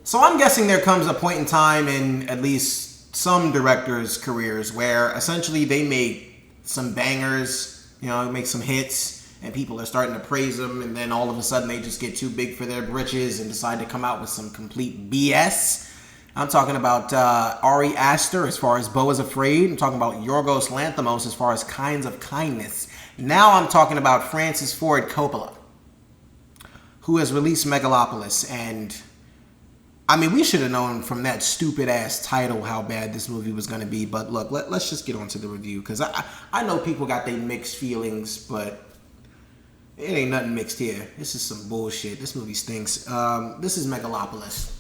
So I'm guessing there comes a point in time in at least some directors' careers where essentially they make some bangers, make some hits, and people are starting to praise them, and then all of a sudden they just get too big for their britches and decide to come out with some complete BS. I'm talking about Ari Aster as far as Beau is Afraid. I'm talking about Yorgos Lanthimos as far as Kinds of Kindness. Now I'm talking about Francis Ford Coppola, who has released Megalopolis. And, I mean, we should have known from that stupid-ass title how bad this movie was going to be. But look, let's just get on to the review. Because I know people got their mixed feelings, but it ain't nothing mixed here. This is some bullshit. This movie stinks. This is Megalopolis.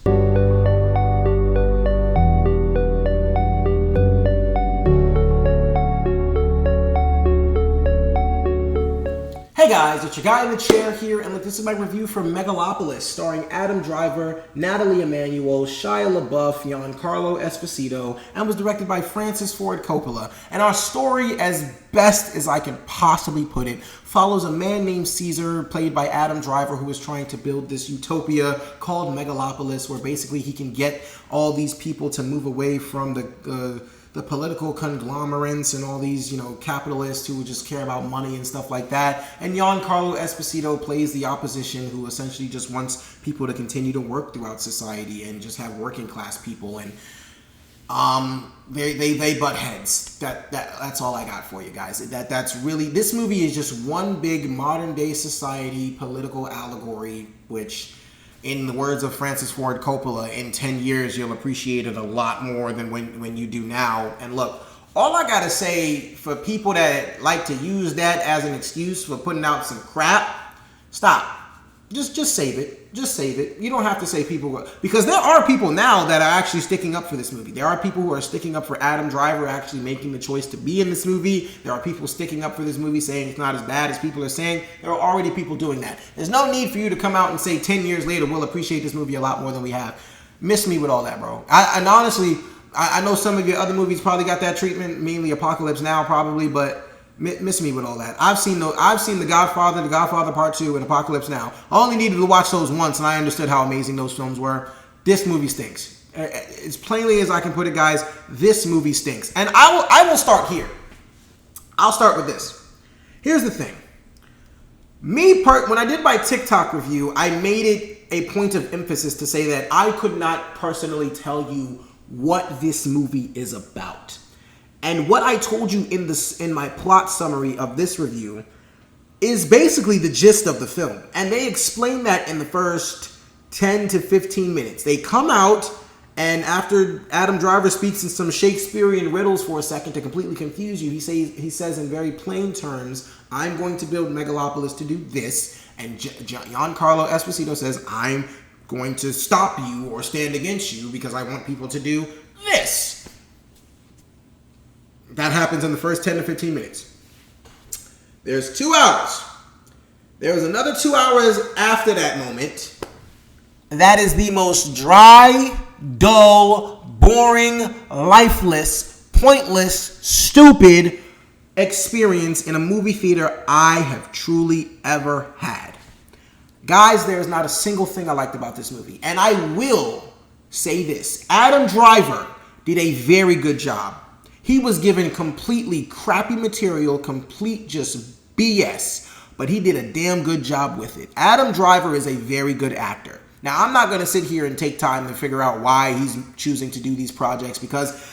Hey guys, it's your guy in the chair here, and look, this is my review for Megalopolis, starring Adam Driver, Natalie Emanuel, Shia LaBeouf, Giancarlo Esposito, and was directed by Francis Ford Coppola. And our story, as best as I can possibly put it, follows a man named Caesar, played by Adam Driver, who is trying to build this utopia called Megalopolis, where basically he can get all these people to move away from the political conglomerates and all these, capitalists who just care about money and stuff like that. And Giancarlo Esposito plays the opposition, who essentially just wants people to continue to work throughout society and just have working class people. And they butt heads. That's all I got for you guys. That's really, this movie is just one big modern day society political allegory, which, in the words of Francis Ford Coppola, in 10 years, you'll appreciate it a lot more than when you do now. And look, all I gotta say for people that like to use that as an excuse for putting out some crap, stop. Just save it. Just save it. You don't have to say people, because there are people now that are actually sticking up for this movie. There are people who are sticking up for Adam Driver actually making the choice to be in this movie. There are people sticking up for this movie saying it's not as bad as people are saying. There are already people doing that. There's no need for you to come out and say 10 years later we'll appreciate this movie a lot more than we have. Miss me with all that, bro. And honestly, I know some of your other movies probably got that treatment, mainly Apocalypse Now probably, but miss me with all that. I've seen The Godfather Part 2, and Apocalypse Now. I only needed to watch those once, and I understood how amazing those films were. This movie stinks. As plainly as I can put it, guys, this movie stinks. And I will start here. I'll start with this. Here's the thing. When I did my TikTok review, I made it a point of emphasis to say that I could not personally tell you what this movie is about. And what I told you in my plot summary of this review is basically the gist of the film. And they explain that in the first 10 to 15 minutes. They come out, and after Adam Driver speaks in some Shakespearean riddles for a second to completely confuse you, he says in very plain terms, I'm going to build Megalopolis to do this. And Giancarlo Esposito says, I'm going to stop you or stand against you because I want people to do this. That happens in the first 10 to 15 minutes. There's 2 hours. There was another 2 hours after that moment. That is the most dry, dull, boring, lifeless, pointless, stupid experience in a movie theater I have truly ever had. Guys, there is not a single thing I liked about this movie. And I will say this. Adam Driver did a very good job. He was given completely crappy material, complete just BS, but he did a damn good job with it. Adam Driver is a very good actor. Now, I'm not going to sit here and take time to figure out why he's choosing to do these projects, because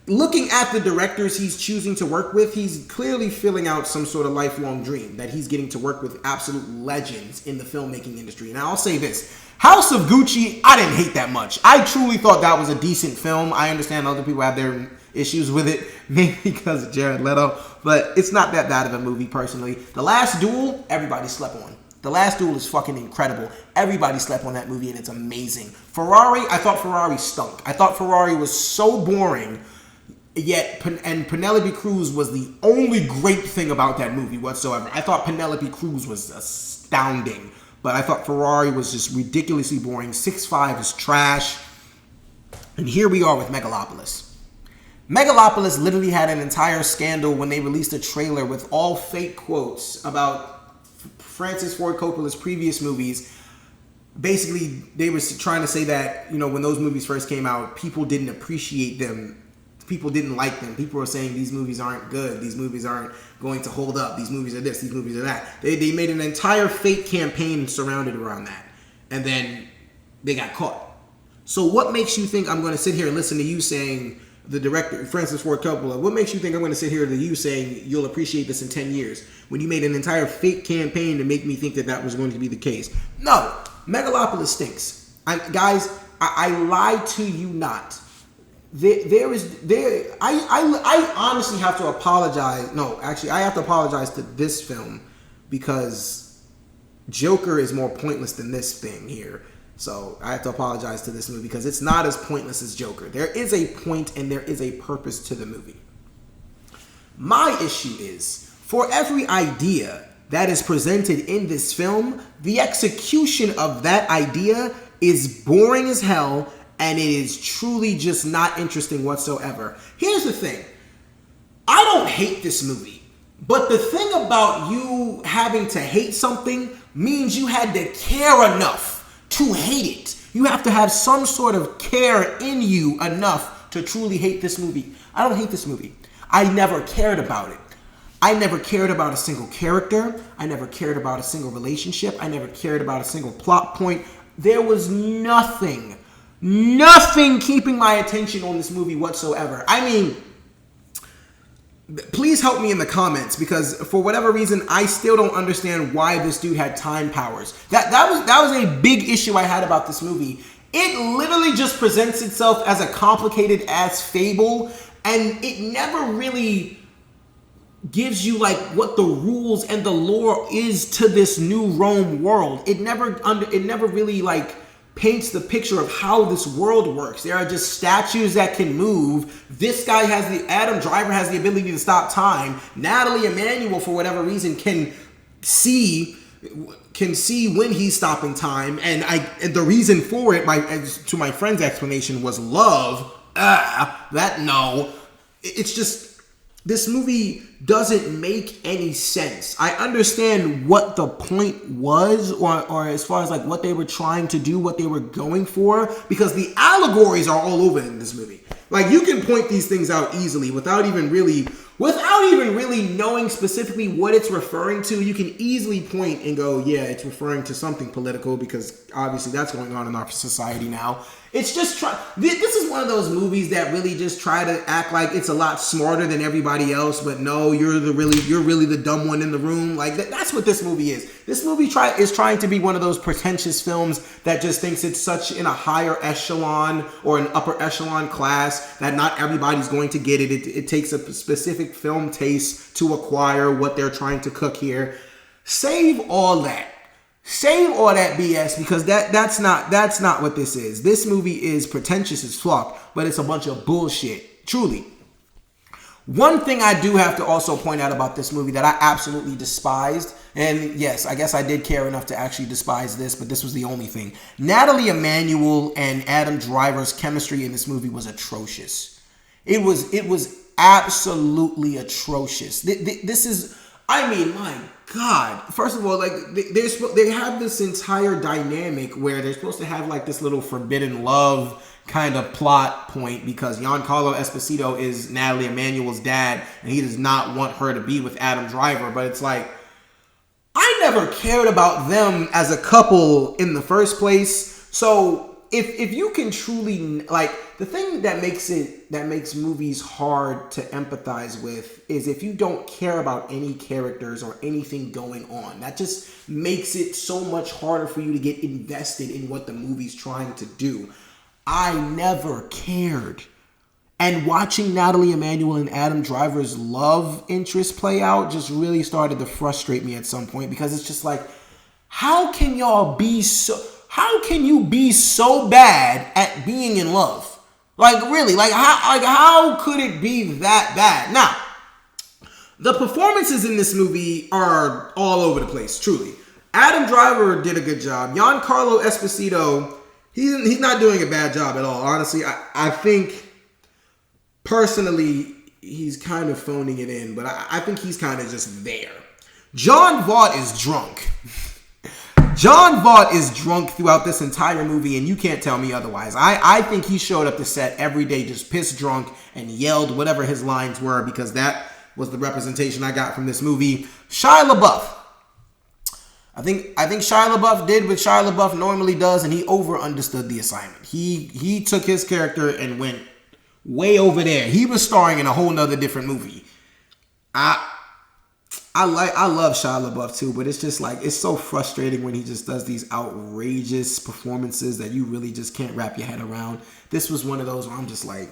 looking at the directors he's choosing to work with, he's clearly filling out some sort of lifelong dream that he's getting to work with absolute legends in the filmmaking industry. Now, I'll say this. House of Gucci, I didn't hate that much. I truly thought that was a decent film. I understand other people have their issues with it, maybe because of Jared Leto, but it's not that bad of a movie personally. The Last Duel, everybody slept on. The Last Duel is fucking incredible. Everybody slept on that movie, and it's amazing. Ferrari, I thought Ferrari stunk. I thought Ferrari was so boring, and Penelope Cruz was the only great thing about that movie whatsoever. I thought Penelope Cruz was astounding, but I thought Ferrari was just ridiculously boring. 6'5" is trash. And here we are with Megalopolis. Megalopolis literally had an entire scandal when they released a trailer with all fake quotes about Francis Ford Coppola's previous movies, basically they were trying to say that, you know, when those movies first came out, people didn't appreciate them. People didn't like them. People were saying these movies aren't good. These movies aren't going to hold up. These movies are this. These movies are that. They made an entire fake campaign surrounded around that. And then they got caught. So what makes you think I'm going to sit here and listen to you saying, the director, Francis Ford Coppola, what makes you think I'm going to sit here to you saying you'll appreciate this in 10 years when you made an entire fake campaign to make me think that that was going to be the case? No, Megalopolis stinks. I lie to you not. I honestly have to apologize. No, actually, I have to apologize to this film because Joker is more pointless than this thing here. So I have to apologize to this movie because it's not as pointless as Joker. There is a point and there is a purpose to the movie. My issue is, for every idea that is presented in this film, the execution of that idea is boring as hell and it is truly just not interesting whatsoever. Here's the thing. I don't hate this movie, but the thing about you having to hate something means you had to care enough to hate it. You have to have some sort of care in you enough to truly hate this movie. I don't hate this movie. I never cared about it. I never cared about a single character. I never cared about a single relationship. I never cared about a single plot point. There was nothing keeping my attention on this movie whatsoever. I mean, please help me in the comments because for whatever reason, I still don't understand why this dude had time powers. That was a big issue I had about this movie. It literally just presents itself as a complicated ass fable, and it never really gives you like what the rules and the lore is to this new Rome world. It never really like paints the picture of how this world works. There are just statues that can move. This guy Adam Driver has the ability to stop time. Natalie Emmanuel, for whatever reason, can see when he's stopping time. And the reason for it, to my friend's explanation, was love. It's just, this movie doesn't make any sense. I understand what the point was, or as far as like what they were trying to do, what they were going for, because the allegories are all over in this movie. Like, you can point these things out easily without even really knowing specifically what it's referring to. You can easily point and go, yeah, it's referring to something political because obviously that's going on in our society now. It's just this is one of those movies that really just try to act like it's a lot smarter than everybody else, but no, you're really the dumb one in the room. Like that's what this movie is. This movie is trying to be one of those pretentious films that just thinks it's such in a higher echelon or an upper echelon class that not everybody's going to get it. It takes a specific film taste to acquire what they're trying to cook here. Save all that BS because that's not what this is. This movie is pretentious as fuck, but it's a bunch of bullshit. Truly. One thing I do have to also point out about this movie that I absolutely despised, and yes, I guess I did care enough to actually despise this, but this was the only thing. Natalie Emmanuel and Adam Driver's chemistry in this movie was atrocious. It was absolutely atrocious. This is, I mean, my God. First of all, like they have this entire dynamic where they're supposed to have like this little forbidden love kind of plot point because Giancarlo Esposito is Natalie Emmanuel's dad and he does not want her to be with Adam Driver. But it's like, I never cared about them as a couple in the first place. So if you can truly, like, the thing that makes movies hard to empathize with is if you don't care about any characters or anything going on. That just makes it so much harder for you to get invested in what the movie's trying to do. I never cared. And watching Natalie Emmanuel and Adam Driver's love interest play out just really started to frustrate me at some point because it's just like, how can you be so bad at being in love? Like, really, how could it be that bad? Now, the performances in this movie are all over the place, truly. Adam Driver did a good job. Giancarlo Esposito, he's not doing a bad job at all. Honestly, I think personally he's kind of phoning it in, but I think he's kind of just there. John Vaught is drunk. John Vaught is drunk throughout this entire movie, and you can't tell me otherwise. I think he showed up to set every day just pissed drunk and yelled whatever his lines were, because that was the representation I got from this movie. Shia LaBeouf. I think Shia LaBeouf did what Shia LaBeouf normally does, and he over-understood the assignment. He took his character and went way over there. He was starring in a whole nother different movie. I love Shia LaBeouf too, but it's just like, it's so frustrating when he just does these outrageous performances that you really just can't wrap your head around. This was one of those where I'm just like,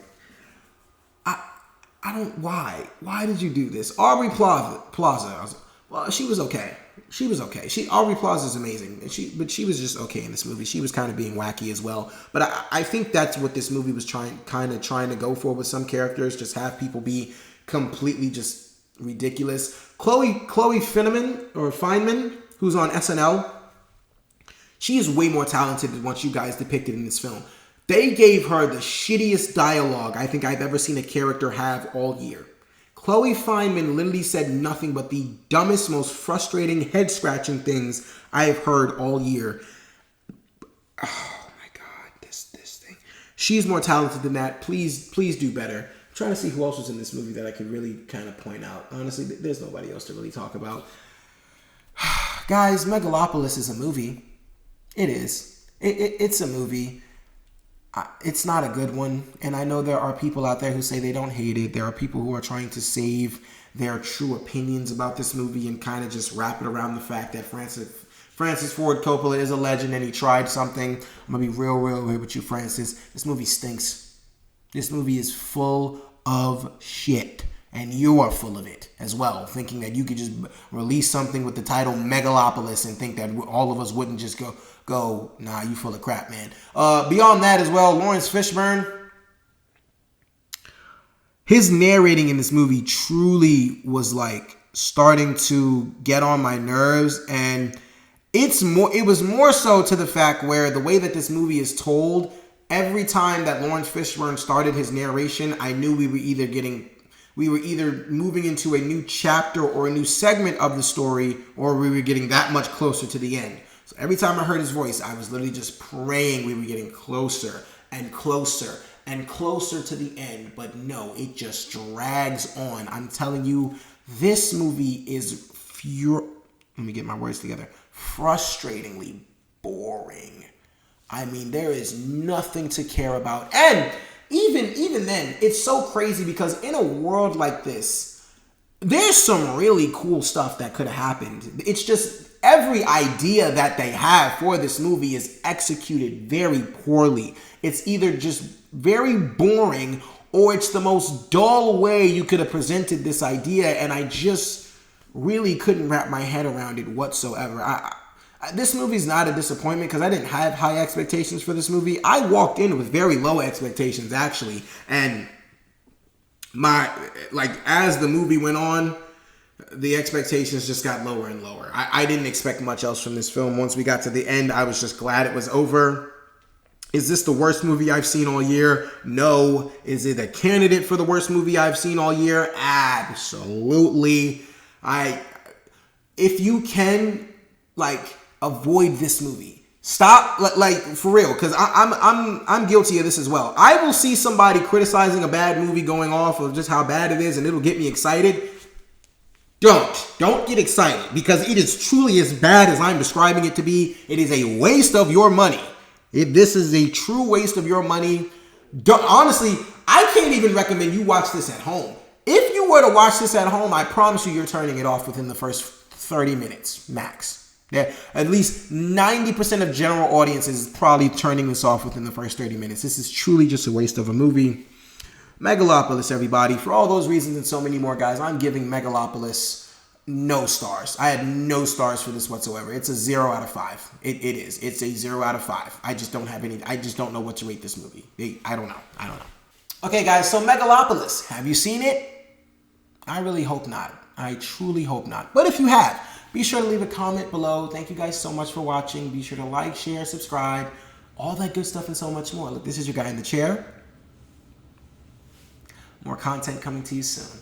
why did you do this? Aubrey Plaza, well, she was okay. Aubrey Plaza is amazing, but she was just okay in this movie. She was kind of being wacky as well. But I think that's what this movie was trying to go for with some characters, just have people be completely just ridiculous. Chloe Fineman, who's on SNL, she is way more talented than what you guys depicted in this film. They gave her the shittiest dialogue I think I've ever seen a character have all year. Chloe Fineman literally said nothing but the dumbest, most frustrating, head-scratching things I have heard all year. Oh my God, this thing. She's more talented than that. Please do better. I'm trying to see who else was in this movie that I could really kind of point out. Honestly, there's nobody else to really talk about. Guys, Megalopolis is a movie. It is. It's a movie. It's not a good one, and I know there are people out there who say they don't hate it. There are people who are trying to save their true opinions about this movie and kind of just wrap it around the fact that Francis Ford Coppola is a legend and he tried something. I'm going to be real with you, Francis. This movie stinks. This movie is full of shit, and you are full of it as well, thinking that you could just release something with the title Megalopolis and think that all of us wouldn't just go, nah, you full of crap, man. Beyond that as well, Lawrence Fishburne, his narrating in this movie truly was like starting to get on my nerves, and it was more so to the fact where the way that this movie is told, every time that Lawrence Fishburne started his narration, I knew we were either moving into a new chapter or a new segment of the story, or we were getting that much closer to the end. So every time I heard his voice, I was literally just praying we were getting closer and closer and closer to the end. But no, it just drags on. I'm telling you, this movie is let me get my words together. Frustratingly boring. I mean, there is nothing to care about. And even then, it's so crazy because in a world like this, there's some really cool stuff that could have happened. It's just every idea that they have for this movie is executed very poorly. It's either just very boring or it's the most dull way you could have presented this idea, and I just really couldn't wrap my head around it whatsoever. This movie's not a disappointment because I didn't have high expectations for this movie. I walked in with very low expectations, actually, and as the movie went on, the expectations just got lower and lower. I didn't expect much else from this film. Once we got to the end, I was just glad it was over. Is this the worst movie I've seen all year? No. Is it a candidate for the worst movie I've seen all year? Absolutely. If you can, avoid this movie. Stop, for real, because I'm guilty of this as well. I will see somebody criticizing a bad movie going off of just how bad it is, and it'll get me excited. Don't get excited, because it is truly as bad as I'm describing it to be. It is a waste of your money. If this is a true waste of your money, honestly, I can't even recommend you watch this at home. If you were to watch this at home, I promise you're turning it off within the first 30 minutes, max. Yeah, at least 90% of general audiences is probably turning this off within the first 30 minutes. This is truly just a waste of a movie. Megalopolis, everybody. For all those reasons and so many more, guys, I'm giving Megalopolis no stars. I had no stars for this whatsoever. It's a 0 out of 5. It is. It's a 0 out of 5. I just don't know what to rate this movie. I don't know. Okay, guys, so Megalopolis. Have you seen it? I really hope not. I truly hope not. But if you have, be sure to leave a comment below. Thank you guys so much for watching. Be sure to like, share, subscribe, all that good stuff and so much more. Look, this is your guy in the chair. More content coming to you soon.